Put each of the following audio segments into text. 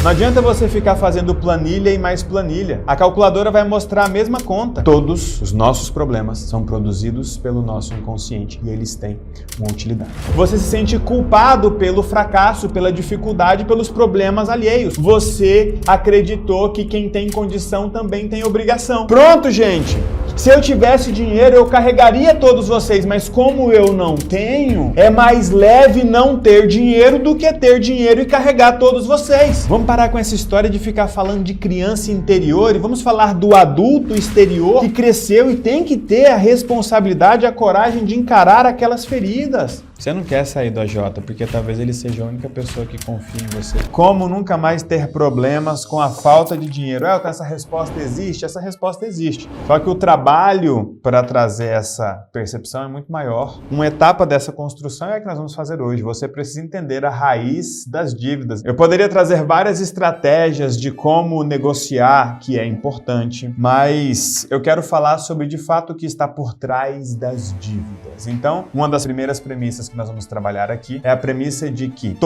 Não adianta você ficar fazendo planilha e mais planilha. A calculadora vai mostrar a mesma conta. Todos os nossos problemas são produzidos pelo nosso inconsciente e eles têm uma utilidade. Você se sente culpado pelo fracasso, pela dificuldade, pelos problemas alheios. Você acreditou que quem tem condição também tem obrigação. Pronto, gente! Se eu tivesse dinheiro, eu carregaria todos vocês, mas como eu não tenho, é mais leve não ter dinheiro do que ter dinheiro e carregar todos vocês. Vamos parar com essa história de ficar falando de criança interior e vamos falar do adulto exterior que cresceu e tem que ter a responsabilidade e a coragem de encarar aquelas feridas. Você não quer sair do AJ, porque talvez ele seja a única pessoa que confia em você. Como nunca mais ter problemas com a falta de dinheiro? Elton, essa resposta existe? Essa resposta existe. Só que o trabalho para trazer essa percepção é muito maior. Uma etapa dessa construção é a que nós vamos fazer hoje. Você precisa entender a raiz das dívidas. Eu poderia trazer várias estratégias de como negociar, que é importante, mas eu quero falar sobre de fato o que está por trás das dívidas. Então, uma das primeiras premissas que nós vamos trabalhar aqui é a premissa de que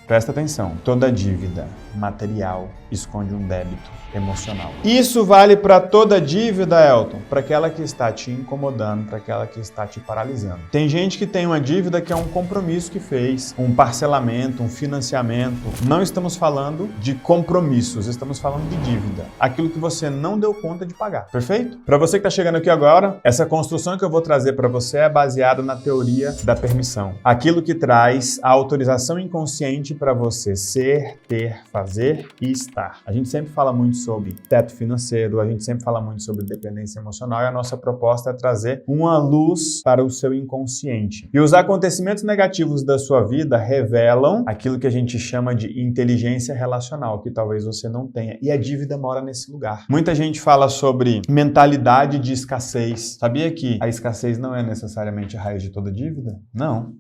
presta atenção, toda dívida material esconde um débito emocional. Isso vale para toda dívida, Elton, para aquela que está te incomodando, para aquela que está te paralisando. Tem gente que tem uma dívida que é um compromisso que fez, um parcelamento, um financiamento. Não estamos falando de compromissos, estamos falando de dívida. Aquilo que você não deu conta de pagar, perfeito? Para você que está chegando aqui agora, essa construção que eu vou trazer para você é baseada na teoria da permissão. Aquilo que traz a autorização inconsciente para você ser, ter, fazer e estar. A gente sempre fala muito sobre teto financeiro, a gente sempre fala muito sobre dependência emocional e a nossa proposta é trazer uma luz para o seu inconsciente. E os acontecimentos negativos da sua vida revelam aquilo que a gente chama de inteligência relacional, que talvez você não tenha. E a dívida mora nesse lugar. Muita gente fala sobre mentalidade de escassez. Sabia que a escassez não é necessariamente a raiz de toda dívida? Não.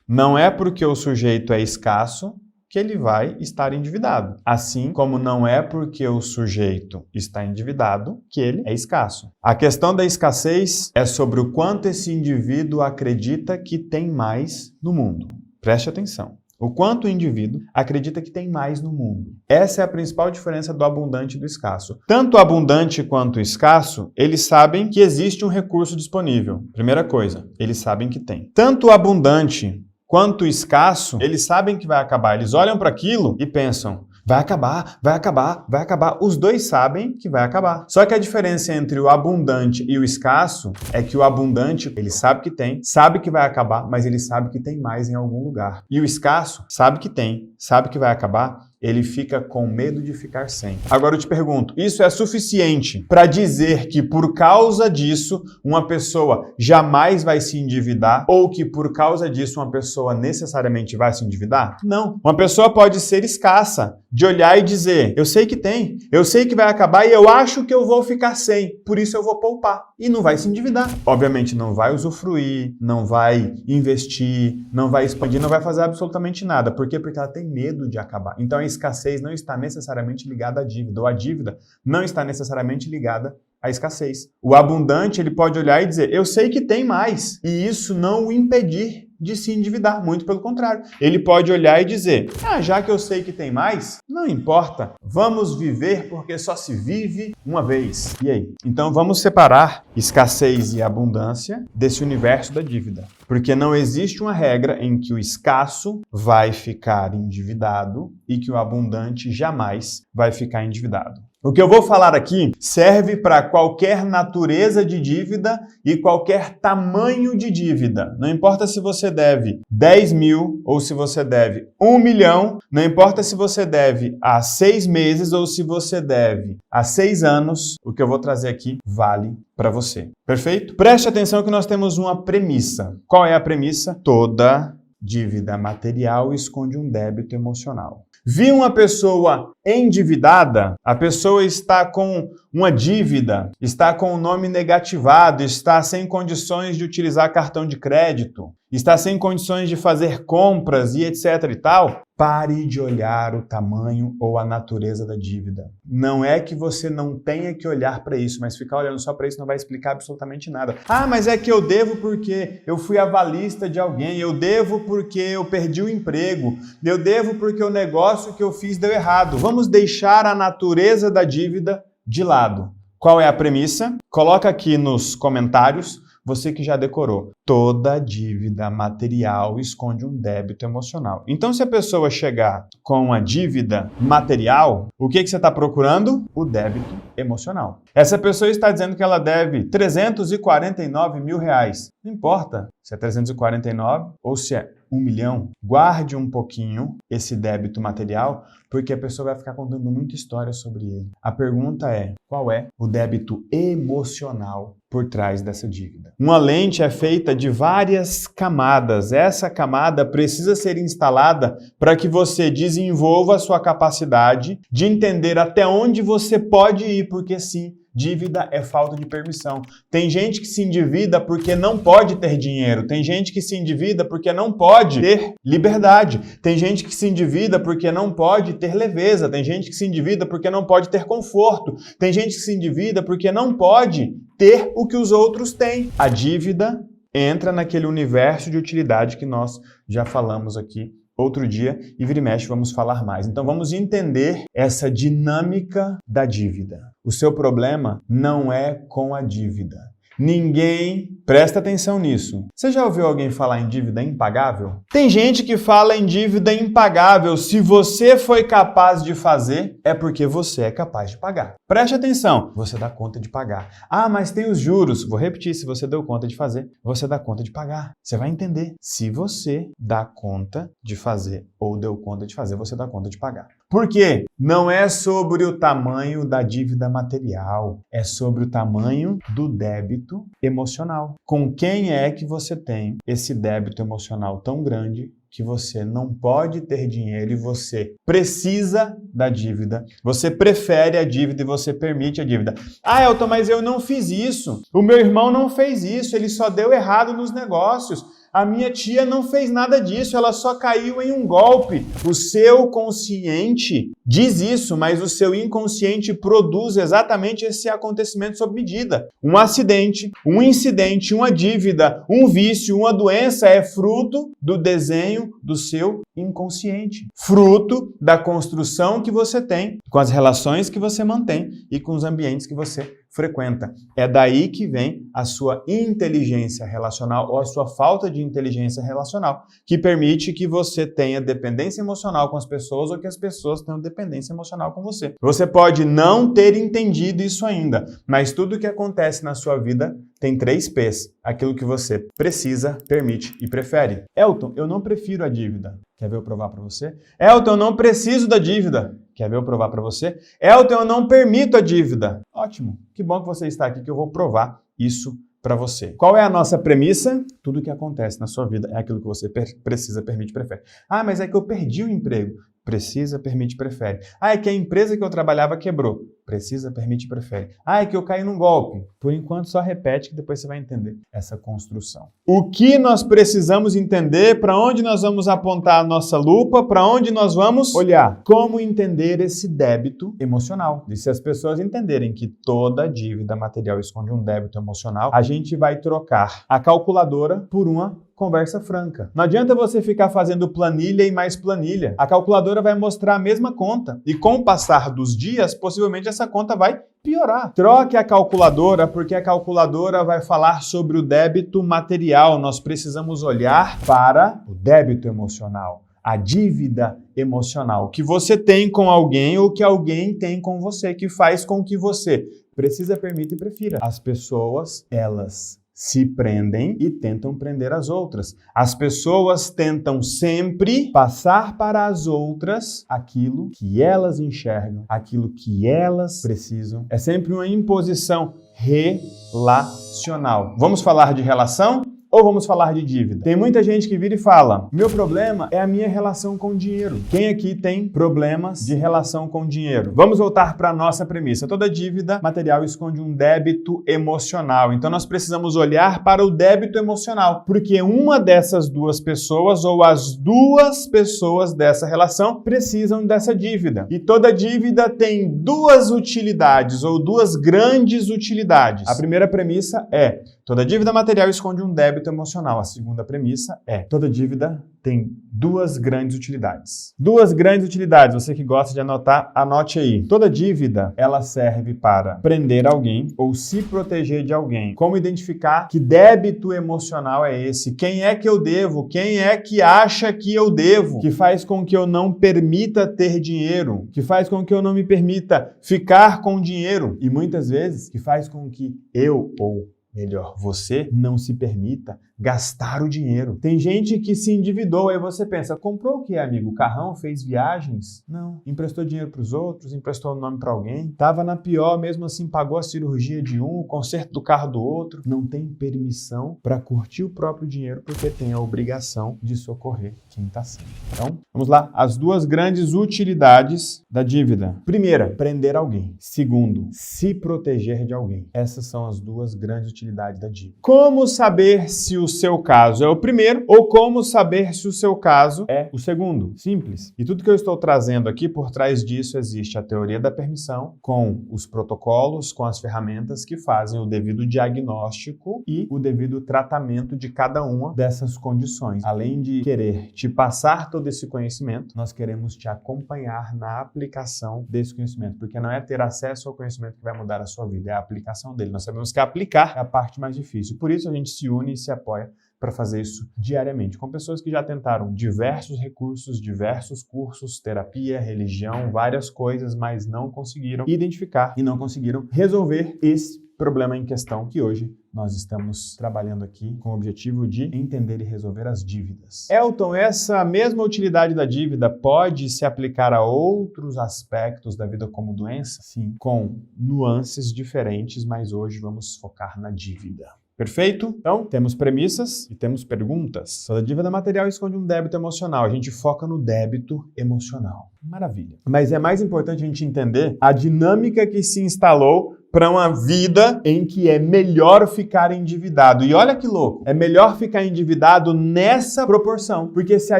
Não é porque o sujeito é escasso que ele vai estar endividado. Assim como não é porque o sujeito está endividado que ele é escasso. A questão da escassez é sobre o quanto esse indivíduo acredita que tem mais no mundo. Preste atenção. O quanto o indivíduo acredita que tem mais no mundo. Essa é a principal diferença do abundante e do escasso. Tanto o abundante quanto o escasso, eles sabem que existe um recurso disponível. Primeira coisa, eles sabem que tem. Tanto o abundante quanto escasso, eles sabem que vai acabar. Eles olham para aquilo e pensam, vai acabar, vai acabar, vai acabar. Os dois sabem que vai acabar. Só que a diferença entre o abundante e o escasso é que o abundante, ele sabe que tem, sabe que vai acabar, mas ele sabe que tem mais em algum lugar. E o escasso sabe que tem, sabe que vai acabar, ele fica com medo de ficar sem. Agora eu te pergunto, isso é suficiente para dizer que por causa disso uma pessoa jamais vai se endividar ou que por causa disso uma pessoa necessariamente vai se endividar? Não. Uma pessoa pode ser escassa, de olhar e dizer, eu sei que tem, eu sei que vai acabar e eu acho que eu vou ficar sem, por isso eu vou poupar. E não vai se endividar. Obviamente não vai usufruir, não vai investir, não vai expandir, não vai fazer absolutamente nada. Por quê? Porque ela tem medo de acabar. Então a escassez não está necessariamente ligada à dívida, ou a dívida não está necessariamente ligada à escassez. O abundante, ele pode olhar e dizer, eu sei que tem mais, e isso não o impedir de se endividar, muito pelo contrário. Ele pode olhar e dizer, já que eu sei que tem mais, não importa, vamos viver porque só se vive uma vez. E aí? Então vamos separar escassez e abundância desse universo da dívida. Porque não existe uma regra em que o escasso vai ficar endividado e que o abundante jamais vai ficar endividado. O que eu vou falar aqui serve para qualquer natureza de dívida e qualquer tamanho de dívida. Não importa se você deve 10 mil ou se você deve 1 milhão, não importa se você deve há 6 meses ou se você deve há 6 anos, o que eu vou trazer aqui vale para você. Perfeito? Preste atenção que nós temos uma premissa. Qual é a premissa? Toda dívida material esconde um débito emocional. Vi uma pessoa endividada, a pessoa está com uma dívida, está com o nome negativado, está sem condições de utilizar cartão de crédito. está sem condições de fazer compras e etc e tal, pare de olhar o tamanho ou a natureza da dívida. Não é que você não tenha que olhar para isso, mas ficar olhando só para isso não vai explicar absolutamente nada. Ah, mas é que eu devo porque eu fui avalista de alguém, eu devo porque eu perdi o emprego, eu devo porque o negócio que eu fiz deu errado. Vamos deixar a natureza da dívida de lado. Qual é a premissa? Coloca aqui nos comentários. Você que já decorou, toda dívida material esconde um débito emocional. Então, se a pessoa chegar com uma dívida material, o que você está procurando? O débito emocional. Essa pessoa está dizendo que ela deve 349 mil reais. Não importa se é 349 ou se é 1 milhão. Guarde um pouquinho esse débito material, porque a pessoa vai ficar contando muita história sobre ele. A pergunta é, qual é o débito emocional por trás dessa dívida? Uma lente é feita de várias camadas. Essa camada precisa ser instalada para que você desenvolva a sua capacidade de entender até onde você pode ir, porque sim, dívida é falta de permissão. Tem gente que se endivida porque não pode ter dinheiro. Tem gente que se endivida porque não pode ter liberdade. Tem gente que se endivida porque não pode ter leveza. Tem gente que se endivida porque não pode ter conforto. Tem gente que se endivida porque não pode ter o que os outros têm. A dívida entra naquele universo de utilidade que nós já falamos aqui outro dia e vira e mexe vamos falar mais. Então vamos entender essa dinâmica da dívida. O seu problema não é com a dívida. Ninguém presta atenção nisso. Você já ouviu alguém falar em dívida impagável? Tem gente que fala em dívida impagável. Se você foi capaz de fazer, é porque você é capaz de pagar. Preste atenção. Você dá conta de pagar. Ah, mas tem os juros. Vou repetir. Se você deu conta de fazer, você dá conta de pagar. Você vai entender. Se você dá conta de fazer ou deu conta de fazer, você dá conta de pagar. Por quê? Não é sobre o tamanho da dívida material. É sobre o tamanho do débito emocional. Com quem é que você tem esse débito emocional tão grande que você não pode ter dinheiro e você precisa da dívida, você prefere a dívida e você permite a dívida. Ah, Elton, mas eu não fiz isso. O meu irmão não fez isso, ele só deu errado nos negócios. A minha tia não fez nada disso, ela só caiu em um golpe. O seu consciente diz isso, mas o seu inconsciente produz exatamente esse acontecimento sob medida. Um acidente, um incidente, uma dívida, um vício, uma doença é fruto do desenho do seu inconsciente. Fruto da construção que você tem, com as relações que você mantém e com os ambientes que você frequenta. É daí que vem a sua inteligência relacional ou a sua falta de inteligência relacional, que permite que você tenha dependência emocional com as pessoas ou que as pessoas tenham dependência emocional com você. Você pode não ter entendido isso ainda, mas tudo que acontece na sua vida tem 3 P's. Aquilo que você precisa, permite e prefere. Elton, eu não prefiro a dívida. Quer ver eu provar para você? Elton, eu não preciso da dívida. Quer ver eu provar para você? Elton, eu não permito a dívida. Ótimo. Que bom que você está aqui que eu vou provar isso para você. Qual é a nossa premissa? Tudo que acontece na sua vida é aquilo que você precisa, permite, prefere. Ah, mas é que eu perdi o emprego. Precisa, permite, prefere. Ah, é que a empresa que eu trabalhava quebrou. Precisa, permite, prefere. Ah, é que eu caí num golpe. Por enquanto, só repete que depois você vai entender essa construção. O que nós precisamos entender, para onde nós vamos apontar a nossa lupa, para onde nós vamos olhar. Como entender esse débito emocional. E se as pessoas entenderem que toda dívida material esconde um débito emocional, a gente vai trocar a calculadora por uma conversa franca. Não adianta você ficar fazendo planilha e mais planilha. A calculadora vai mostrar a mesma conta. E com o passar dos dias, possivelmente essa conta vai piorar. Troque a calculadora, porque a calculadora vai falar sobre o débito material. Nós precisamos olhar para o débito emocional. A dívida emocional que você tem com alguém ou que alguém tem com você, que faz com que você precisa, permita e prefira. As pessoas, elas se prendem e tentam prender as outras. As pessoas tentam sempre passar para as outras aquilo que elas enxergam, aquilo que elas precisam. É sempre uma imposição relacional. Vamos falar de relação? ou vamos falar de dívida? Tem muita gente que vira e fala, meu problema é a minha relação com o dinheiro. Quem aqui tem problemas de relação com o dinheiro? Vamos voltar para a nossa premissa. Toda dívida material esconde um débito emocional. Então nós precisamos olhar para o débito emocional, porque uma dessas duas pessoas ou as duas pessoas dessa relação precisam dessa dívida. E toda dívida tem duas utilidades ou duas grandes utilidades. A primeira premissa é: toda dívida material esconde um débito emocional. A segunda premissa é: toda dívida tem duas grandes utilidades. Duas grandes utilidades. Você que gosta de anotar, anote aí. Toda dívida, ela serve para prender alguém ou se proteger de alguém. Como identificar que débito emocional é esse? Quem é que eu devo? Quem é que acha que eu devo? Que faz com que eu não permita ter dinheiro? Que faz com que eu não me permita ficar com dinheiro? E muitas vezes, que faz com que eu, ou melhor, você, não se permita gastar o dinheiro. Tem gente que se endividou, aí você pensa, comprou o que, amigo? Carrão? Fez viagens? Não. Emprestou dinheiro para os outros? Emprestou o nome para alguém? Tava na pior, mesmo assim pagou a cirurgia de um, o conserto do carro do outro. Não tem permissão para curtir o próprio dinheiro porque tem a obrigação de socorrer quem está sem. Então, vamos lá. As duas grandes utilidades da dívida. Primeira, prender alguém. Segundo, se proteger de alguém. Essas são as duas grandes utilidades da dívida. Como saber se o seu caso é o primeiro ou como saber se o seu caso é o segundo? Simples. E tudo que eu estou trazendo aqui, por trás disso existe a teoria da permissão, com os protocolos, com as ferramentas que fazem o devido diagnóstico e o devido tratamento de cada uma dessas condições. Além de querer te passar todo esse conhecimento, nós queremos te acompanhar na aplicação desse conhecimento, porque não é ter acesso ao conhecimento que vai mudar a sua vida, é a aplicação dele. Nós sabemos que aplicar é a parte mais difícil. Por isso a gente se une e se apoia para fazer isso diariamente, com pessoas que já tentaram diversos recursos, diversos cursos, terapia, religião, várias coisas, mas não conseguiram identificar e não conseguiram resolver esse problema em questão que hoje nós estamos trabalhando aqui com o objetivo de entender e resolver as dívidas. Elton, essa mesma utilidade da dívida pode se aplicar a outros aspectos da vida como doença? Sim, com nuances diferentes, mas hoje vamos focar na dívida. Perfeito? Então, temos premissas e temos perguntas. Toda dívida material esconde um débito emocional. A gente foca no débito emocional. Maravilha. Mas é mais importante a gente entender a dinâmica que se instalou para uma vida em que é melhor ficar endividado. E olha que louco, é melhor ficar endividado nessa proporção, porque se a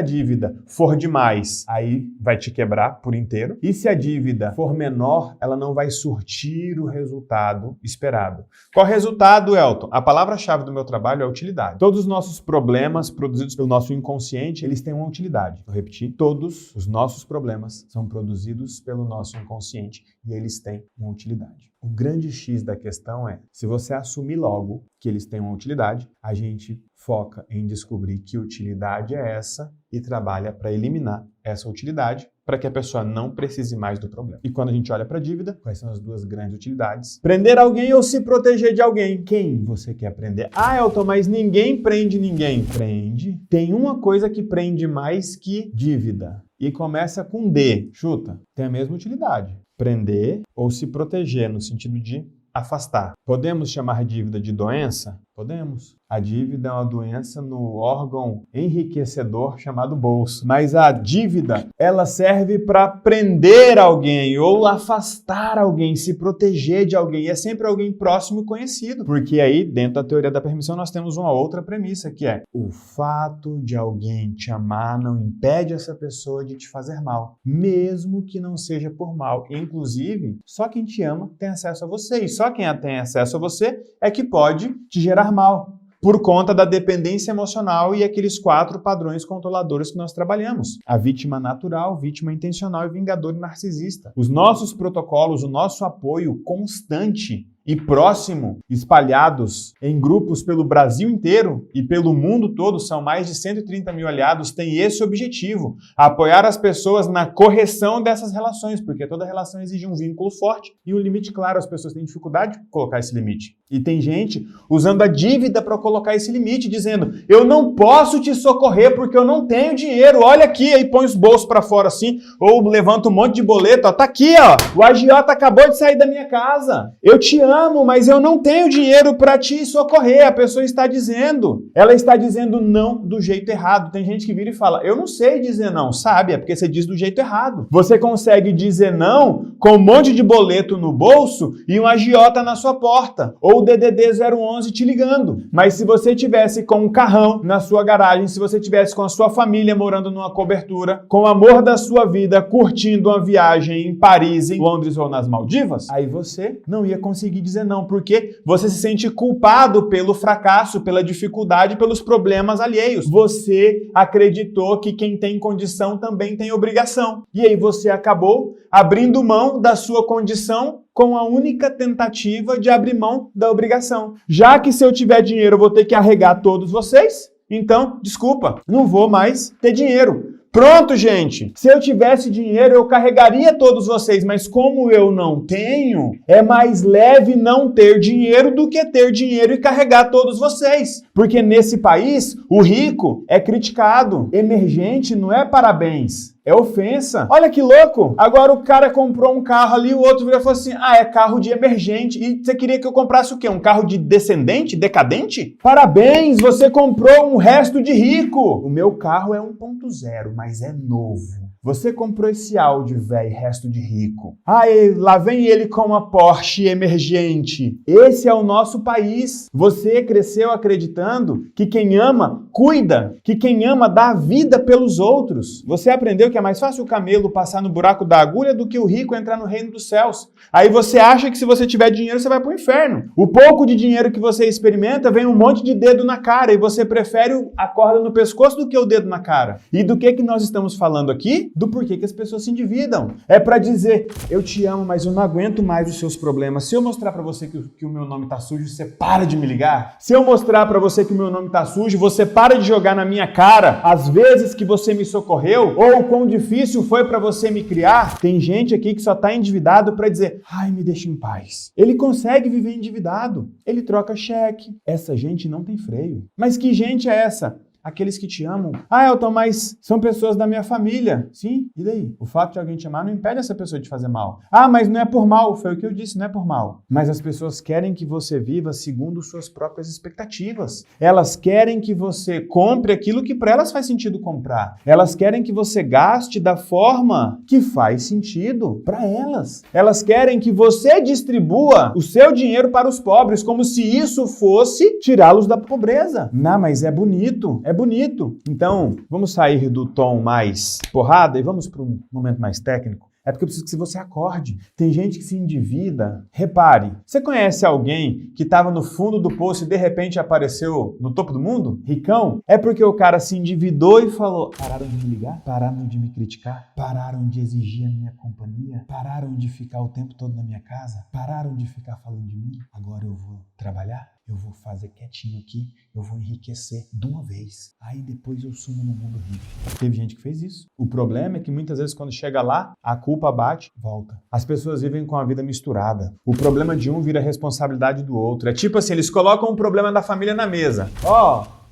dívida for demais, aí vai te quebrar por inteiro, e se a dívida for menor, ela não vai surtir o resultado esperado. Qual resultado, Elton? A palavra-chave do meu trabalho é utilidade. Todos os nossos problemas produzidos pelo nosso inconsciente, eles têm uma utilidade. Vou repetir, todos os nossos problemas são produzidos pelo nosso inconsciente e eles têm uma utilidade. O grande X da questão é, se você assumir logo que eles têm uma utilidade, a gente foca em descobrir que utilidade é essa e trabalha para eliminar essa utilidade para que a pessoa não precise mais do problema. E quando a gente olha para a dívida, quais são as duas grandes utilidades? Prender alguém ou se proteger de alguém? Quem você quer prender? Ah, Elton, mas ninguém prende ninguém. Prende. Tem uma coisa que prende mais que dívida. E começa com D. Chuta. Tem a mesma utilidade. Prender ou se proteger, no sentido de afastar. Podemos chamar dívida de doença? Podemos. A dívida é uma doença no órgão enriquecedor chamado bolso. Mas a dívida, ela serve para prender alguém ou afastar alguém, se proteger de alguém. E é sempre alguém próximo e conhecido. Porque aí, dentro da teoria da permissão, nós temos uma outra premissa, que é o fato de alguém te amar não impede essa pessoa de te fazer mal, mesmo que não seja por mal. Inclusive, só quem te ama tem acesso a você. E só quem tem acesso a você é que pode te gerar mal, por conta da dependência emocional e aqueles 4 padrões controladores que nós trabalhamos. A vítima natural, vítima intencional e vingador e narcisista. Os nossos protocolos, o nosso apoio constante e próximo, espalhados em grupos pelo Brasil inteiro e pelo mundo todo, são mais de 130 mil aliados, tem esse objetivo, apoiar as pessoas na correção dessas relações, porque toda relação exige um vínculo forte e um limite claro. As pessoas têm dificuldade de colocar esse limite. E tem gente usando a dívida para colocar esse limite, dizendo, eu não posso te socorrer porque eu não tenho dinheiro, olha aqui, aí põe os bolsos para fora assim, ou levanta um monte de boleto, ó, tá aqui, ó, o agiota acabou de sair da minha casa, eu te amo, amo, mas eu não tenho dinheiro para te socorrer. A pessoa está dizendo. Ela está dizendo não do jeito errado. Tem gente que vira e fala, eu não sei dizer não. Sabe, é porque você diz do jeito errado. Você consegue dizer não com um monte de boleto no bolso e um agiota na sua porta. Ou o DDD 011 te ligando. Mas se você tivesse com um carrão na sua garagem, se você tivesse com a sua família morando numa cobertura, com o amor da sua vida, curtindo uma viagem em Paris, em Londres ou nas Maldivas, aí você não ia conseguir dizer não, porque você se sente culpado pelo fracasso, pela dificuldade, pelos problemas alheios. Você acreditou que quem tem condição também tem obrigação. E aí você acabou abrindo mão da sua condição com a única tentativa de abrir mão da obrigação. Já que se eu tiver dinheiro eu vou ter que arregar todos vocês, então, desculpa, não vou mais ter dinheiro. Pronto, gente. Se eu tivesse dinheiro, eu carregaria todos vocês, mas como eu não tenho, é mais leve não ter dinheiro do que ter dinheiro e carregar todos vocês. Porque nesse país, o rico é criticado. Emergente não é parabéns. É ofensa. Olha que louco. Agora o cara comprou um carro ali, o outro virou e falou assim, é carro de emergente. E você queria que eu comprasse o quê? Um carro de descendente? Decadente? Parabéns, você comprou um resto de rico. O meu carro é 1.0, mas é novo. Você comprou esse Audi, velho, resto de rico. Lá vem ele com uma Porsche emergente. Esse é o nosso país. Você cresceu acreditando que quem ama, cuida. Que quem ama, dá a vida pelos outros. Você aprendeu que é mais fácil o camelo passar no buraco da agulha do que o rico entrar no reino dos céus. Aí você acha que se você tiver dinheiro, você vai pro inferno. O pouco de dinheiro que você experimenta, vem um monte de dedo na cara e você prefere a corda no pescoço do que o dedo na cara. E do que nós estamos falando aqui? Do porquê que as pessoas se endividam. É para dizer, eu te amo, mas eu não aguento mais os seus problemas. Se eu mostrar para você que o meu nome tá sujo, você para de me ligar. Se eu mostrar para você que o meu nome tá sujo, você para de jogar na minha cara as vezes que você me socorreu ou o quão difícil foi para você me criar. Tem gente aqui que só tá endividado para dizer, me deixa em paz. Ele consegue viver endividado. Ele troca cheque. Essa gente não tem freio. Mas que gente é essa? Aqueles que te amam. Elton, mas são pessoas da minha família. Sim, e daí? O fato de alguém te amar não impede essa pessoa de fazer mal. Mas não é por mal. Foi o que eu disse, não é por mal. Mas as pessoas querem que você viva segundo suas próprias expectativas. Elas querem que você compre aquilo que para elas faz sentido comprar. Elas querem que você gaste da forma que faz sentido para elas. Elas querem que você distribua o seu dinheiro para os pobres, como se isso fosse tirá-los da pobreza. Não, mas é bonito. É bonito. Então, vamos sair do tom mais porrada e vamos para um momento mais técnico. É porque eu preciso que você acorde. Tem gente que se endivida. Repare, você conhece alguém que estava no fundo do poço e de repente apareceu no topo do mundo? Ricão? É porque o cara se endividou e falou, pararam de me ligar? Pararam de me criticar? Pararam de exigir a minha companhia? Pararam de ficar o tempo todo na minha casa? Pararam de ficar falando de mim? Agora eu vou trabalhar? Eu vou fazer quietinho aqui, eu vou enriquecer de uma vez. Aí depois eu sumo no mundo rico. Teve gente que fez isso. O problema é que muitas vezes quando chega lá, a culpa bate, volta. As pessoas vivem com a vida misturada. O problema de um vira responsabilidade do outro. É tipo assim, eles colocam o problema da família na mesa.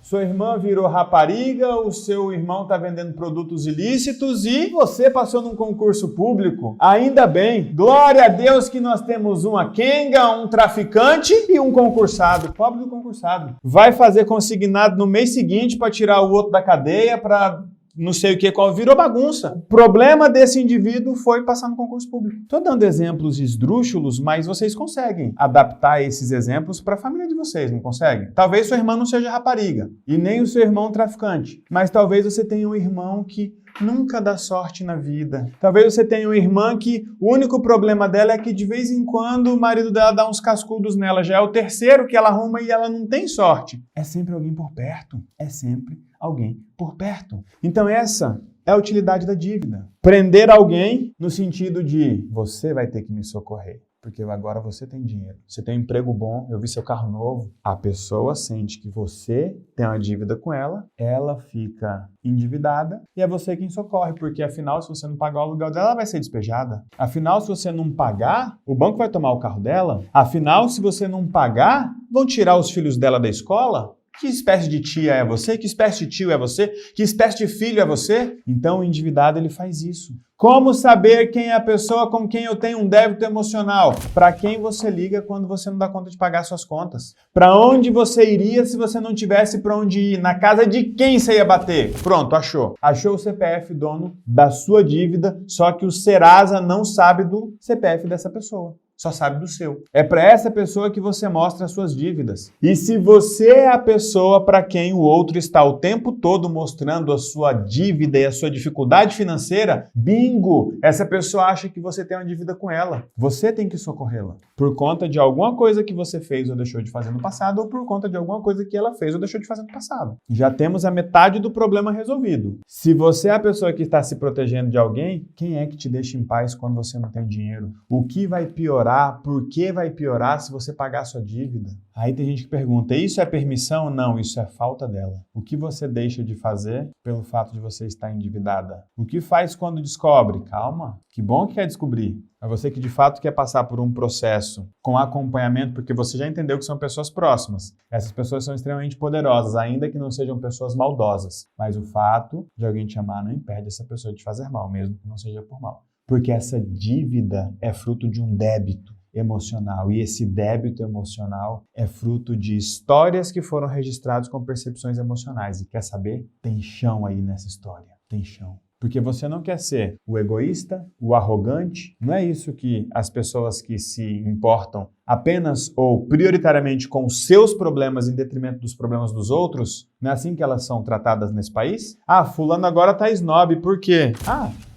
Sua irmã virou rapariga, o seu irmão está vendendo produtos ilícitos e você passou num concurso público. Ainda bem, glória a Deus que nós temos uma quenga, um traficante e um concursado. Pobre do concursado. Vai fazer consignado no mês seguinte para tirar o outro da cadeia, para não sei o que, virou bagunça. O problema desse indivíduo foi passar no concurso público. Estou dando exemplos esdrúxulos, mas vocês conseguem adaptar esses exemplos para a família de vocês, não conseguem? Talvez sua irmã não seja rapariga e nem o seu irmão traficante, mas talvez você tenha um irmão que nunca dá sorte na vida. Talvez você tenha uma irmã que o único problema dela é que de vez em quando o marido dela dá uns cascudos nela. Já é o terceiro que ela arruma e ela não tem sorte. É sempre alguém por perto. É sempre alguém por perto. Então essa é a utilidade da dívida. Prender alguém no sentido de você vai ter que me socorrer. Porque agora você tem dinheiro, você tem um emprego bom, eu vi seu carro novo. A pessoa sente que você tem uma dívida com ela, ela fica endividada e é você quem socorre, porque afinal, se você não pagar o aluguel dela, ela vai ser despejada. Afinal, se você não pagar, o banco vai tomar o carro dela. Afinal, se você não pagar, vão tirar os filhos dela da escola. Que espécie de tia é você? Que espécie de tio é você? Que espécie de filho é você? Então o endividado ele faz isso. Como saber quem é a pessoa com quem eu tenho um débito emocional? Para quem você liga quando você não dá conta de pagar suas contas? Para onde você iria se você não tivesse para onde ir? Na casa de quem você ia bater? Pronto, achou. Achou o CPF dono da sua dívida, só que o Serasa não sabe do CPF dessa pessoa. Só sabe do seu. É para essa pessoa que você mostra as suas dívidas. E se você é a pessoa para quem o outro está o tempo todo mostrando a sua dívida e a sua dificuldade financeira, bingo! Essa pessoa acha que você tem uma dívida com ela. Você tem que socorrê-la. Por conta de alguma coisa que você fez ou deixou de fazer no passado, ou por conta de alguma coisa que ela fez ou deixou de fazer no passado. Já temos a metade do problema resolvido. Se você é a pessoa que está se protegendo de alguém, quem é que te deixa em paz quando você não tem dinheiro? O que vai piorar? Por que vai piorar se você pagar a sua dívida? Aí tem gente que pergunta, isso é permissão? Não, isso é falta dela. O que você deixa de fazer pelo fato de você estar endividada? O que faz quando descobre? Calma, que bom que quer descobrir. É você que de fato quer passar por um processo com acompanhamento, porque você já entendeu que são pessoas próximas. Essas pessoas são extremamente poderosas, ainda que não sejam pessoas maldosas. Mas o fato de alguém te amar não impede essa pessoa de fazer mal, mesmo que não seja por mal. Porque essa dívida é fruto de um débito emocional. E esse débito emocional é fruto de histórias que foram registradas com percepções emocionais. E quer saber? Tem chão aí nessa história. Tem chão. Porque você não quer ser o egoísta, o arrogante. Não é isso que as pessoas que se importam apenas ou prioritariamente com os seus problemas em detrimento dos problemas dos outros. Não é assim que elas são tratadas nesse país? Ah, fulano agora tá snob. Por quê?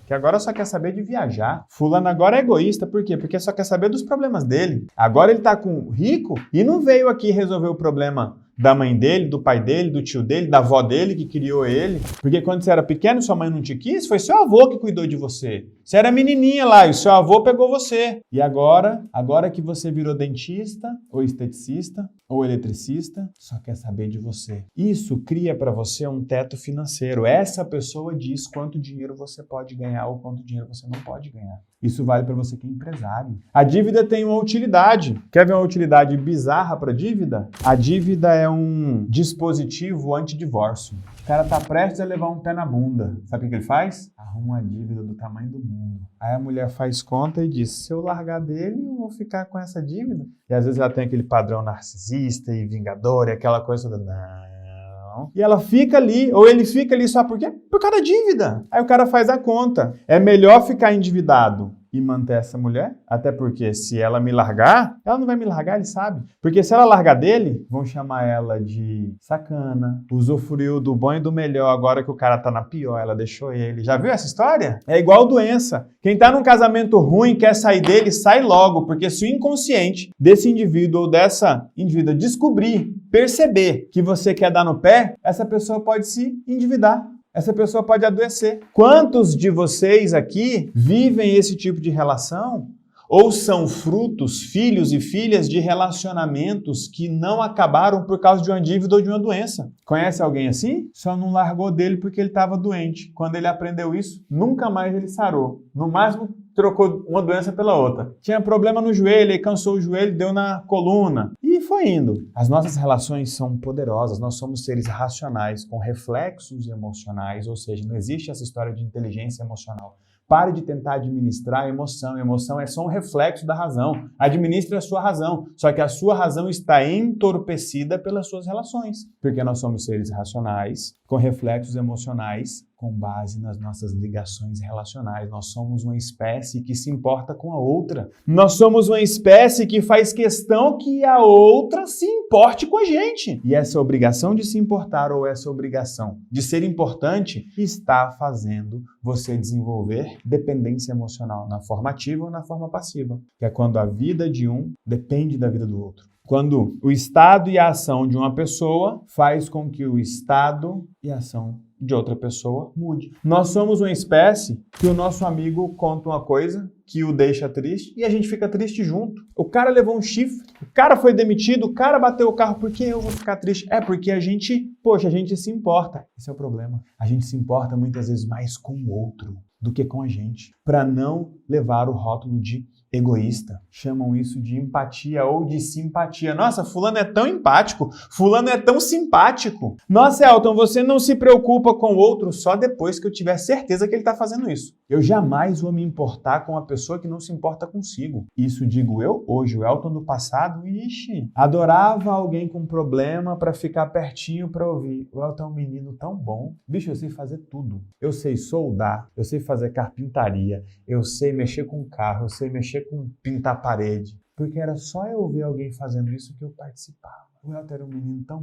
Que agora só quer saber de viajar. Fulano agora é egoísta, por quê? Porque só quer saber dos problemas dele. Agora ele tá com rico e não veio aqui resolver o problema da mãe dele, do pai dele, do tio dele, da avó dele que criou ele. Porque quando você era pequeno, sua mãe não te quis, foi seu avô que cuidou de você. Você era menininha lá e o seu avô pegou você. E agora que você virou dentista, ou esteticista, ou eletricista, só quer saber de você. Isso cria para você um teto financeiro. Essa pessoa diz quanto dinheiro você pode ganhar ou quanto dinheiro você não pode ganhar. Isso vale para você que é empresário. A dívida tem uma utilidade. Quer ver uma utilidade bizarra para a dívida? A dívida é um dispositivo antidivórcio. O cara tá prestes a levar um pé na bunda. Sabe o que ele faz? Arruma uma dívida do tamanho do mundo. Aí a mulher faz conta e diz, se eu largar dele, eu vou ficar com essa dívida. E às vezes ela tem aquele padrão narcisista e vingador e aquela coisa toda. Não. E ela fica ali, ou ele fica ali só por quê? Por causa da dívida. Aí o cara faz a conta. É melhor ficar endividado e manter essa mulher, até porque se ela me largar, ela não vai me largar, ele sabe. Porque se ela largar dele, vão chamar ela de sacana, usufruiu do bom e do melhor, agora que o cara tá na pior, ela deixou ele. Já viu essa história? É igual doença. Quem tá num casamento ruim, quer sair dele, sai logo, porque se o inconsciente desse indivíduo ou dessa indivídua descobrir, perceber que você quer dar no pé, essa pessoa pode se endividar. Essa pessoa pode adoecer. Quantos de vocês aqui vivem esse tipo de relação? Ou são frutos, filhos e filhas de relacionamentos que não acabaram por causa de uma dívida ou de uma doença? Conhece alguém assim? Só não largou dele porque ele estava doente. Quando ele aprendeu isso, nunca mais ele sarou. No máximo, trocou uma doença pela outra. Tinha problema no joelho, ele cansou o joelho, deu na coluna. E foi indo. As nossas relações são poderosas. Nós somos seres racionais com reflexos emocionais, ou seja, não existe essa história de inteligência emocional. Pare de tentar administrar a emoção. A emoção é só um reflexo da razão. Administre a sua razão. Só que a sua razão está entorpecida pelas suas relações. Porque nós somos seres racionais, com reflexos emocionais, com base nas nossas ligações relacionais. Nós somos uma espécie que se importa com a outra. Nós somos uma espécie que faz questão que a outra se importe com a gente. E essa obrigação de se importar ou essa obrigação de ser importante está fazendo você desenvolver dependência emocional na forma ativa ou na forma passiva, que é quando a vida de um depende da vida do outro. Quando o estado e a ação de uma pessoa faz com que o estado e a ação de outra pessoa mude. Nós somos uma espécie que o nosso amigo conta uma coisa que o deixa triste e a gente fica triste junto. O cara levou um chifre, o cara foi demitido, o cara bateu o carro, por que eu vou ficar triste? É porque a gente se importa. Esse é o problema. A gente se importa muitas vezes mais com o outro do que com a gente, para não levar o rótulo de egoísta. Chamam isso de empatia ou de simpatia. Nossa, fulano é tão empático, fulano é tão simpático. Nossa, Elton, você não se preocupa com o outro só depois que eu tiver certeza que ele está fazendo isso. Eu jamais vou me importar com uma pessoa que não se importa consigo. Isso digo eu hoje, o Elton do passado, adorava alguém com problema para ficar pertinho para ouvir. O Elton é um menino tão bom. Bicho, eu sei fazer tudo. Eu sei soldar, eu sei fazer carpintaria, eu sei mexer com carro, eu sei mexer com pintar parede. Porque era só eu ver alguém fazendo isso que eu participava. O Elton era um menino tão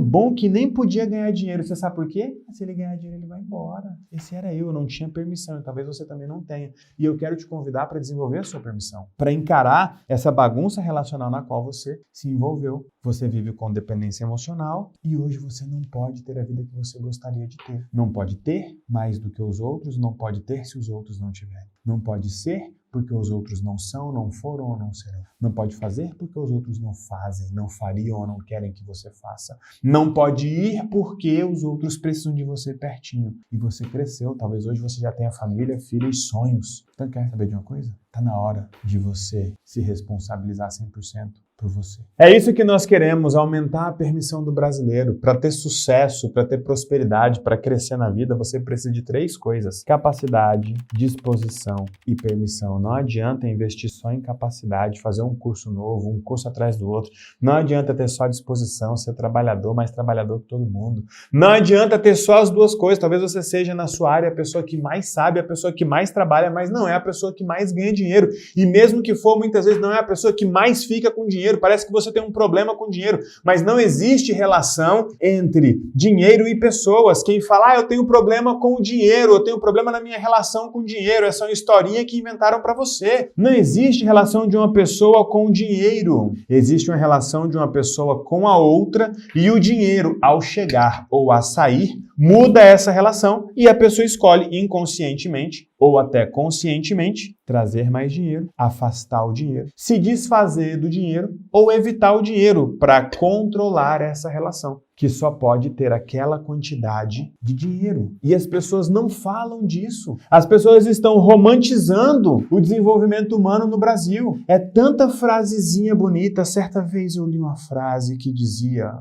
bom que nem podia ganhar dinheiro. Você sabe por quê? Se ele ganhar dinheiro, ele vai embora. Esse era eu não tinha permissão, e talvez você também não tenha. E eu quero te convidar para desenvolver a sua permissão, para encarar essa bagunça relacional na qual você se envolveu. Você vive com dependência emocional e hoje você não pode ter a vida que você gostaria de ter. Não pode ter mais do que os outros, não pode ter se os outros não tiverem. Não pode ser porque os outros não são, não foram ou não serão. Não pode fazer porque os outros não fazem, não fariam ou não querem que você faça. Não pode ir porque os outros precisam de você pertinho. E você cresceu, talvez hoje você já tenha família, filho e sonhos. Então quer saber de uma coisa? Está na hora de você se responsabilizar 100% por você. É isso que nós queremos, aumentar a permissão do brasileiro. Para ter sucesso, para ter prosperidade, para crescer na vida, você precisa de 3 coisas: capacidade, disposição e permissão. Não adianta investir só em capacidade, fazer um curso novo, um curso atrás do outro. Não adianta ter só disposição, ser trabalhador, mais trabalhador que todo mundo. Não adianta ter só as 2 coisas. Talvez você seja na sua área a pessoa que mais sabe, a pessoa que mais trabalha, mas não é a pessoa que mais ganha dinheiro. E mesmo que for, muitas vezes não é a pessoa que mais fica com dinheiro. Parece que você tem um problema com dinheiro, mas não existe relação entre dinheiro e pessoas. Quem fala, eu tenho problema com o dinheiro, eu tenho problema na minha relação com o dinheiro, essa é uma historinha que inventaram para você. Não existe relação de uma pessoa com o dinheiro. Existe uma relação de uma pessoa com a outra e o dinheiro, ao chegar ou a sair, muda essa relação e a pessoa escolhe inconscientemente ou até conscientemente trazer mais dinheiro, afastar o dinheiro, se desfazer do dinheiro ou evitar o dinheiro para controlar essa relação, que só pode ter aquela quantidade de dinheiro. E as pessoas não falam disso. As pessoas estão romantizando o desenvolvimento humano no Brasil. É tanta frasezinha bonita. Certa vez eu li uma frase que dizia: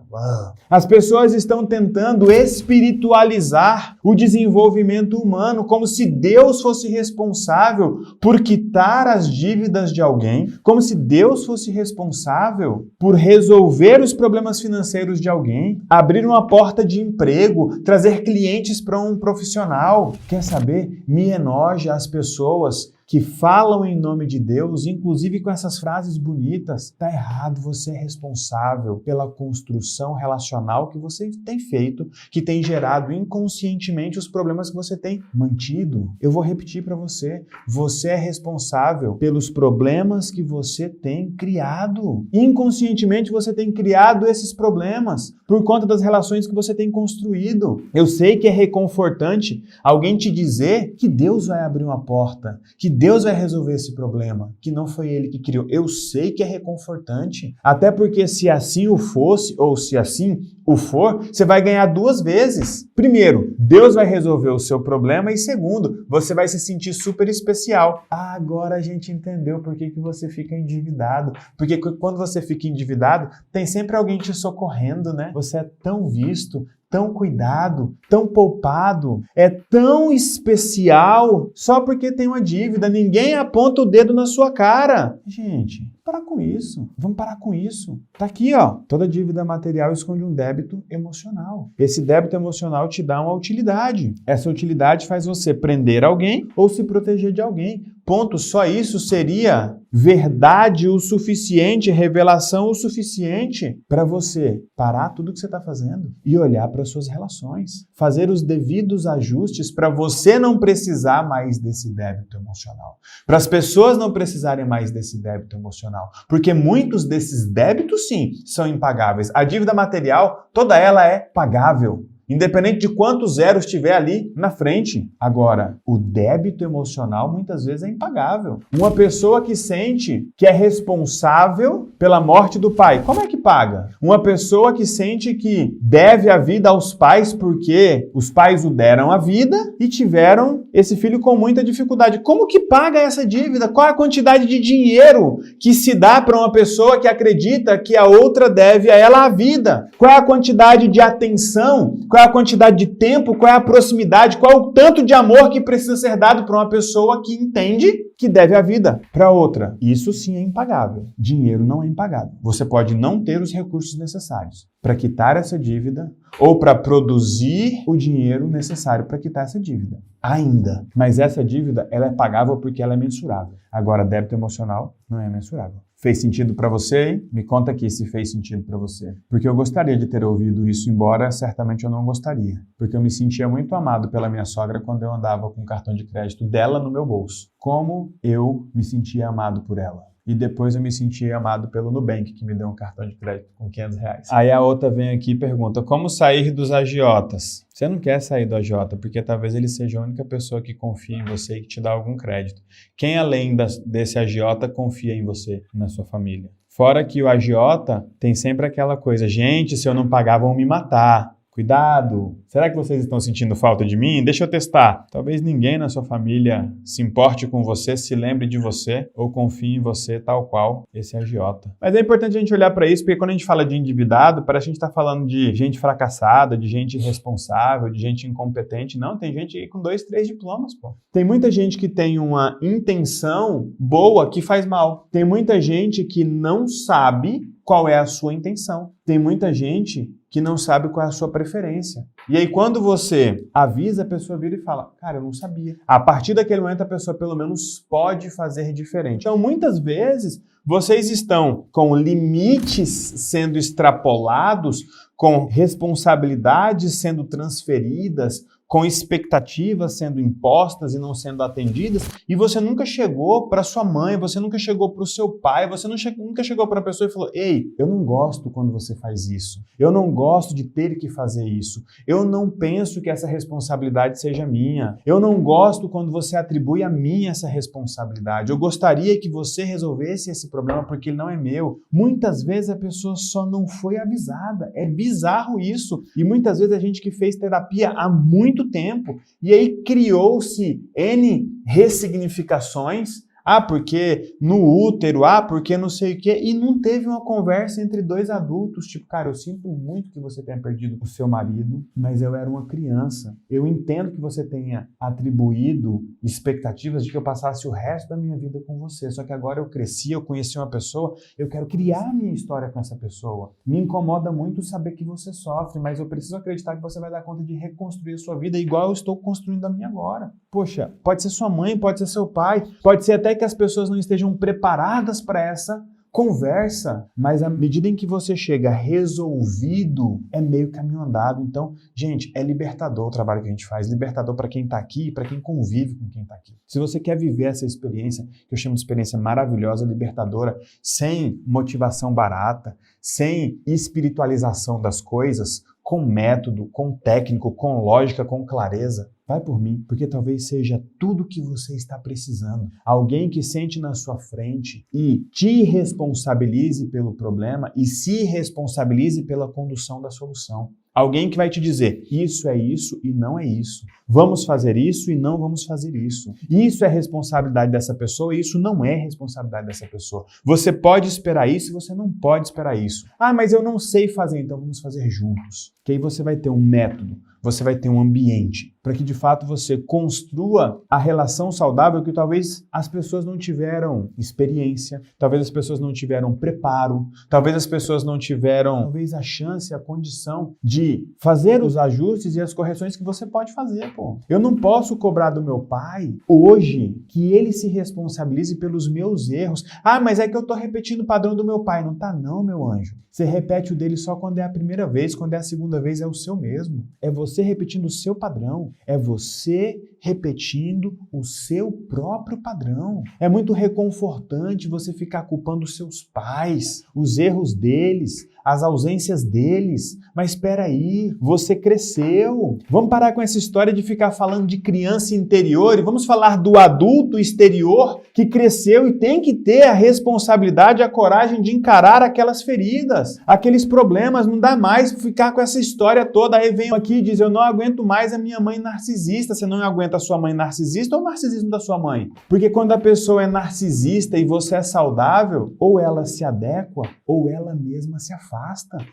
as pessoas estão tentando espiritualizar o desenvolvimento humano como se Deus fosse responsável por quitar as dívidas de alguém, como se Deus fosse responsável por resolver os problemas financeiros de alguém, abrir uma porta de emprego, trazer clientes para um profissional. Quer saber? Me enoja as pessoas que falam em nome de Deus, inclusive com essas frases bonitas. Tá errado, você é responsável pela construção relacional que você tem feito, que tem gerado inconscientemente os problemas que você tem mantido. Eu vou repetir para você, você é responsável pelos problemas que você tem criado. Inconscientemente você tem criado esses problemas por conta das relações que você tem construído. Eu sei que é reconfortante alguém te dizer que Deus vai abrir uma porta, que Deus vai resolver esse problema, que não foi Ele que criou. Eu sei que é reconfortante, até porque se assim o fosse, ou se assim o for, você vai ganhar 2 vezes. Primeiro, Deus vai resolver o seu problema e segundo, você vai se sentir super especial. Agora a gente entendeu por que você fica endividado. Porque quando você fica endividado, tem sempre alguém te socorrendo, né? Você é tão visto, tão cuidado, tão poupado, é tão especial só porque tem uma dívida. Ninguém aponta o dedo na sua cara. Gente, parar com isso. Vamos parar com isso. Tá aqui, ó. Toda dívida material esconde um débito emocional. Esse débito emocional te dá uma utilidade. Essa utilidade faz você prender alguém ou se proteger de alguém. Ponto. Só isso seria verdade o suficiente, revelação o suficiente para você parar tudo que você está fazendo e olhar para suas relações. Fazer os devidos ajustes para você não precisar mais desse débito emocional. Para as pessoas não precisarem mais desse débito emocional. Porque muitos desses débitos, sim, são impagáveis. A dívida material, toda ela é pagável. independente de quantos zeros tiver ali na frente. Agora, o débito emocional muitas vezes é impagável. Uma pessoa que sente que é responsável pela morte do pai, como é que paga? Uma pessoa que sente que deve a vida aos pais porque os pais o deram a vida e tiveram esse filho com muita dificuldade. Como que paga essa dívida? Qual é a quantidade de dinheiro que se dá para uma pessoa que acredita que a outra deve a ela a vida? Qual é a quantidade de atenção? Qual é a quantidade de tempo? Qual é a proximidade? Qual é o tanto de amor que precisa ser dado para uma pessoa que entende que deve a vida para outra? Isso sim é impagável. Dinheiro não é impagável. Você pode não ter os recursos necessários para quitar essa dívida ou para produzir o dinheiro necessário para quitar essa dívida. Ainda. Mas essa dívida, ela é pagável porque ela é mensurável. Agora, débito emocional não é mensurável. Fez sentido para você, hein? Me conta aqui se fez sentido para você. Porque eu gostaria de ter ouvido isso, embora certamente eu não gostaria. Porque eu me sentia muito amado pela minha sogra quando eu andava com o cartão de crédito dela no meu bolso. Como eu me sentia amado por ela. E depois eu me senti amado pelo Nubank, que me deu um cartão de crédito com R$500. Aí a outra vem aqui e pergunta, como sair dos agiotas? Você não quer sair do agiota, porque talvez ele seja a única pessoa que confia em você e que te dá algum crédito. Quem além desse agiota confia em você, na sua família? Fora que o agiota tem sempre aquela coisa, gente, se eu não pagar vão me matar. Cuidado! Será que vocês estão sentindo falta de mim? Deixa eu testar. Talvez ninguém na sua família se importe com você, se lembre de você ou confie em você tal qual esse agiota. Mas é importante a gente olhar para isso, porque quando a gente fala de endividado, parece que a gente está falando de gente fracassada, de gente irresponsável, de gente incompetente. Não, tem gente aí com 2, 3 diplomas, pô. Tem muita gente que tem uma intenção boa que faz mal. Tem muita gente que não sabe qual é a sua intenção. Tem muita gente que não sabe qual é a sua preferência. E aí, quando você avisa, a pessoa vira e fala, cara, eu não sabia. A partir daquele momento, a pessoa pelo menos pode fazer diferente. Então, muitas vezes, vocês estão com limites sendo extrapolados, com responsabilidades sendo transferidas, com expectativas sendo impostas e não sendo atendidas, e você nunca chegou para sua mãe, você nunca chegou para o seu pai, você nunca chegou para a pessoa e falou, ei, eu não gosto quando você faz isso, eu não gosto de ter que fazer isso, eu não penso que essa responsabilidade seja minha, eu não gosto quando você atribui a mim essa responsabilidade, eu gostaria que você resolvesse esse problema porque ele não é meu. Muitas vezes a pessoa só não foi avisada, é bizarro isso, e muitas vezes a gente que fez terapia há muito tempo, e aí criou-se N ressignificações, porque no útero, porque não sei o quê, e não teve uma conversa entre dois adultos, tipo, cara, eu sinto muito que você tenha perdido o seu marido, mas eu era uma criança. Eu entendo que você tenha atribuído expectativas de que eu passasse o resto da minha vida com você, só que agora eu cresci, eu conheci uma pessoa, eu quero criar a minha história com essa pessoa. Me incomoda muito saber que você sofre, mas eu preciso acreditar que você vai dar conta de reconstruir a sua vida igual eu estou construindo a minha agora. Poxa, pode ser sua mãe, pode ser seu pai, pode ser até que as pessoas não estejam preparadas para essa conversa, mas à medida em que você chega resolvido, é meio caminho andado. Então, gente, é libertador o trabalho que a gente faz, libertador para quem está aqui e para quem convive com quem está aqui. Se você quer viver essa experiência, que eu chamo de experiência maravilhosa, libertadora, sem motivação barata, sem espiritualização das coisas, com método, com técnico, com lógica, com clareza, vai por mim, porque talvez seja tudo o que você está precisando. Alguém que sente na sua frente e te responsabilize pelo problema e se responsabilize pela condução da solução. Alguém que vai te dizer, isso é isso e não é isso. Vamos fazer isso e não vamos fazer isso. Isso é responsabilidade dessa pessoa e isso não é responsabilidade dessa pessoa. Você pode esperar isso e você não pode esperar isso. Mas eu não sei fazer, então vamos fazer juntos. Que aí você vai ter um método, você vai ter um ambiente, para que de fato você construa a relação saudável que talvez as pessoas não tiveram experiência, talvez as pessoas não tiveram preparo, talvez as pessoas não tiveram a chance, a condição de fazer os ajustes e as correções que você pode fazer, pô. Eu não posso cobrar do meu pai hoje que ele se responsabilize pelos meus erros. Mas é que eu tô repetindo o padrão do meu pai. Não tá não, meu anjo. Você repete o dele só quando é a primeira vez, quando é a segunda vez é o seu mesmo. É você repetindo o seu padrão. É você repetindo o seu próprio padrão. É muito reconfortante você ficar culpando os seus pais, os erros deles, as ausências deles. Mas espera aí, você cresceu. Vamos parar com essa história de ficar falando de criança interior e vamos falar do adulto exterior que cresceu e tem que ter a responsabilidade, a coragem de encarar aquelas feridas, aqueles problemas. Não dá mais ficar com essa história toda. Aí vem aqui e diz, eu não aguento mais a minha mãe narcisista. Você não aguenta a sua mãe narcisista ou o narcisismo da sua mãe? Porque quando a pessoa é narcisista e você é saudável, ou ela se adequa ou ela mesma se afasta.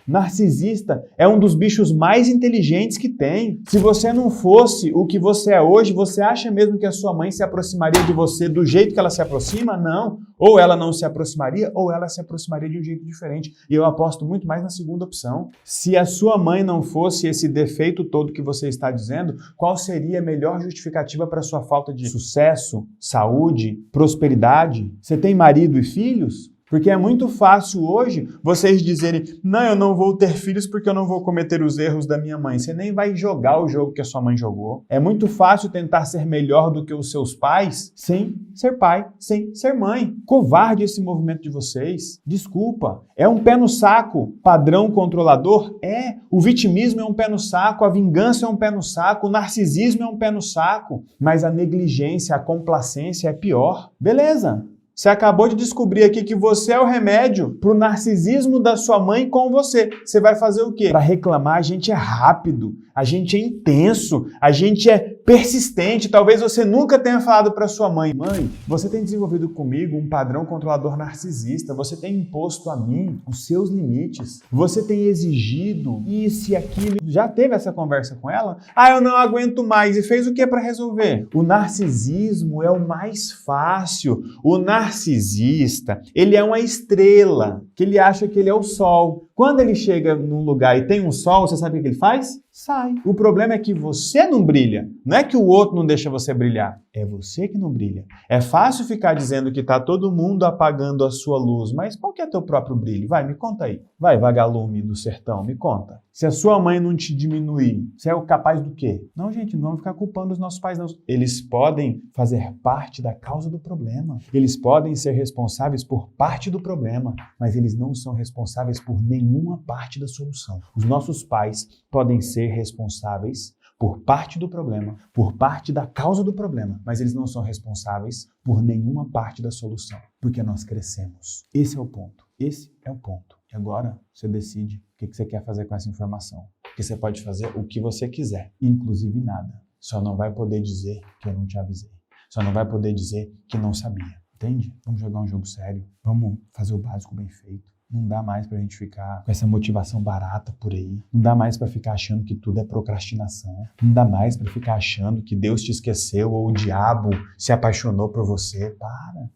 Narcisista é um dos bichos mais inteligentes que tem. Se você não fosse o que você é hoje, você acha mesmo que a sua mãe se aproximaria de você do jeito que ela se aproxima? Não. Ou ela não se aproximaria, ou ela se aproximaria de um jeito diferente. E eu aposto muito mais na segunda opção. Se a sua mãe não fosse esse defeito todo que você está dizendo, qual seria a melhor justificativa para a sua falta de sucesso, saúde, prosperidade? Você tem marido e filhos? Porque é muito fácil hoje vocês dizerem, não, eu não vou ter filhos porque eu não vou cometer os erros da minha mãe. Você nem vai jogar o jogo que a sua mãe jogou. É muito fácil tentar ser melhor do que os seus pais sem ser pai, sem ser mãe. Covarde esse movimento de vocês. Desculpa. É um pé no saco. Padrão controlador? É. O vitimismo é um pé no saco. A vingança é um pé no saco. O narcisismo é um pé no saco. Mas a negligência, a complacência é pior. Beleza. Você acabou de descobrir aqui que você é o remédio para o narcisismo da sua mãe com você. Você vai fazer o quê? Para reclamar, a gente é rápido, a gente é intenso, a gente é persistente. Talvez você nunca tenha falado para sua mãe, mãe, você tem desenvolvido comigo um padrão controlador narcisista, você tem imposto a mim os seus limites, você tem exigido isso e aquilo. Já teve essa conversa com ela? Ah, eu não aguento mais. E fez o que para resolver? O narcisismo é o mais fácil. O narcisista, ele é uma estrela, que ele acha que ele é o sol. Quando ele chega num lugar e tem um sol, você sabe o que ele faz? Sai. O problema é que você não brilha. Não é que o outro não deixa você brilhar. É você que não brilha. É fácil ficar dizendo que está todo mundo apagando a sua luz, mas qual que é teu próprio brilho? Vai, me conta aí. Vai, vagalume do sertão, me conta. Se a sua mãe não te diminuir, você é capaz do quê? Não, gente, não vamos ficar culpando os nossos pais, não. Eles podem fazer parte da causa do problema. Eles podem ser responsáveis por parte do problema, mas eles não são responsáveis por nenhuma parte da solução. Os nossos pais podem ser responsáveis por parte do problema, por parte da causa do problema, mas eles não são responsáveis por nenhuma parte da solução, porque nós crescemos. Esse é o ponto. Esse é o ponto. E agora você decide o que você quer fazer com essa informação. Porque você pode fazer o que você quiser, inclusive nada. Só não vai poder dizer que eu não te avisei. Só não vai poder dizer que não sabia. Entende? Vamos jogar um jogo sério. Vamos fazer o básico bem feito. Não dá mais pra gente ficar com essa motivação barata por aí. Não dá mais pra ficar achando que tudo é procrastinação. Não dá mais pra ficar achando que Deus te esqueceu ou o diabo se apaixonou por você. Para.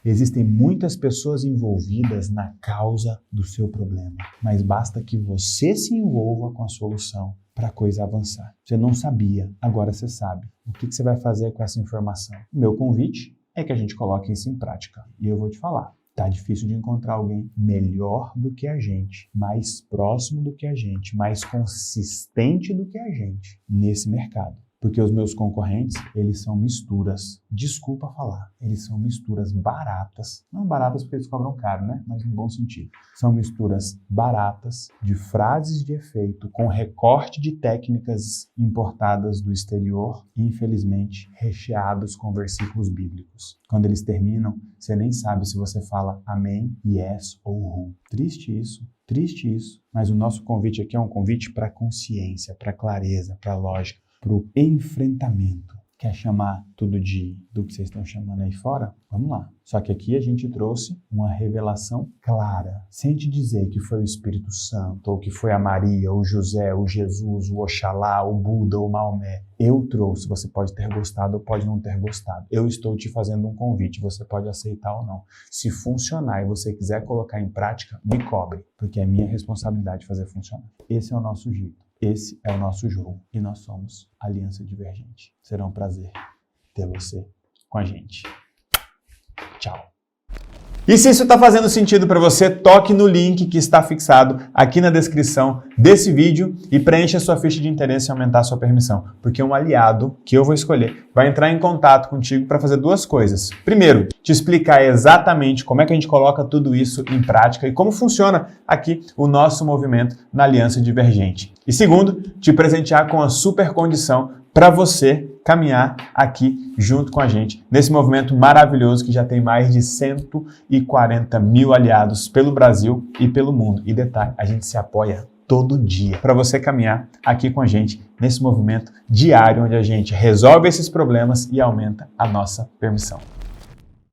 Existem muitas pessoas envolvidas na causa do seu problema, mas basta que você se envolva com a solução para a coisa avançar. Você não sabia, agora você sabe. O que você vai fazer com essa informação? O meu convite é que a gente coloque isso em prática. E eu vou te falar. Tá difícil de encontrar alguém melhor do que a gente, mais próximo do que a gente, mais consistente do que a gente nesse mercado. Porque os meus concorrentes, eles são misturas, desculpa falar, eles são misturas baratas, não baratas porque eles cobram caro, né? Mas no bom sentido. São misturas baratas de frases de efeito com recorte de técnicas importadas do exterior e, infelizmente, recheados com versículos bíblicos. Quando eles terminam, você nem sabe se você fala amém, yes ou who. Triste isso, mas o nosso convite aqui é um convite para consciência, para clareza, para lógica, para o enfrentamento. Quer chamar tudo do que vocês estão chamando aí fora? Vamos lá. Só que aqui a gente trouxe uma revelação clara, sem te dizer que foi o Espírito Santo, ou que foi a Maria, o José, o Jesus, o Oxalá, o Buda, o Maomé. Eu trouxe, você pode ter gostado ou pode não ter gostado. Eu estou te fazendo um convite, você pode aceitar ou não. Se funcionar e você quiser colocar em prática, me cobre, porque é minha responsabilidade fazer funcionar. Esse é o nosso jeito. Esse é o nosso jogo e nós somos Aliança Divergente. Será um prazer ter você com a gente. Tchau. E se isso está fazendo sentido para você, toque no link que está fixado aqui na descrição desse vídeo e preencha sua ficha de interesse e aumentar sua permissão, porque um aliado que eu vou escolher vai entrar em contato contigo para fazer duas coisas. Primeiro, te explicar exatamente como é que a gente coloca tudo isso em prática e como funciona aqui o nosso movimento na Aliança Divergente. E segundo, te presentear com a super condição para você caminhar aqui junto com a gente nesse movimento maravilhoso que já tem mais de 140 mil aliados pelo Brasil e pelo mundo. E detalhe, a gente se apoia todo dia para você caminhar aqui com a gente nesse movimento diário onde a gente resolve esses problemas e aumenta a nossa permissão.